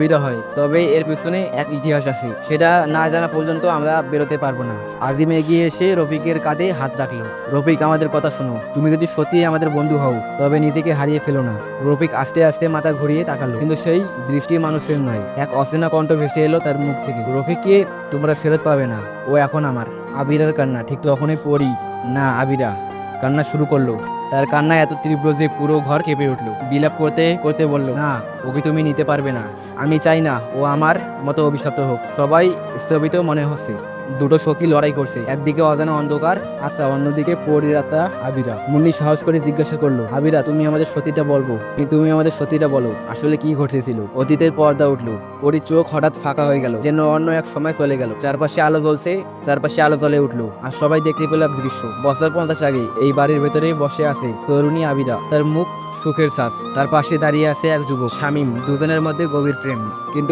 সুবিধা হয়, তবে এর পিছনে এক ইতিহাস আছে, সেটা না জানা পর্যন্ত আমরা বেরোতে পারবো না। আজিম এগিয়ে এসে রফিকের কাঁধে হাত রাখলো। রফিক, আমাদের কথা শোনো, তুমি যদি সত্যি আমাদের বন্ধু হও তবে নিজেকে হারিয়ে ফেলো না। রফিক আস্তে আস্তে মাথা ঘুরিয়ে তাকালো, কিন্তু সেই দৃষ্টি মানুষের নয়। এক অচেনা কণ্ঠ ভেসে এলো তার মুখ থেকে, রফিককে তোমরা ফেরত পাবে না, ও এখন আমার। আবিরার কান্না ঠিক তখনই পড়ি না আবিরা কান্না শুরু করলো। তার কান্না এত তীব্র যে পুরো ঘর কেঁপে উঠলো। বিলাপ করতে করতে বলল, না, ওকে তুমি নিতে পারবে না। আমি চাই না ও আমার মতো অভিশপ্ত হোক। সবাই স্থবিত মনে হচ্ছে। দুটো সখী লড়াই করছে, একদিকে অজানা অন্ধকার আত্মা, অন্যদিকে পরীর আত্মা আবিরা। মুন্নি সাহস করে জিজ্ঞাসা করলো, আবিরা, তুমি আমাদের সত্যিটা বলবো? তুমি আমাদের সত্যিটা বলো, আসলে কি ঘটেছিল? অতীতের পর্দা উঠলো। পরীর চোখ হঠাৎ ফাঁকা হয়ে গেল, যেন অন্য এক সময় চলে গেল। চারপাশে আলো জ্বলছে, চারপাশে আলো জ্বলে উঠলো, আর সবাই দেখতে পেল এক দৃশ্য। বছর 50 আগে এই বাড়ির ভেতরে বসে আছে তরুণী আবিরা। তার মুখ সুখের ছাপ, তার পাশে দাঁড়িয়ে আছে এক যুবক শামীম। দুজনের মধ্যে গভীর প্রেম, কিন্তু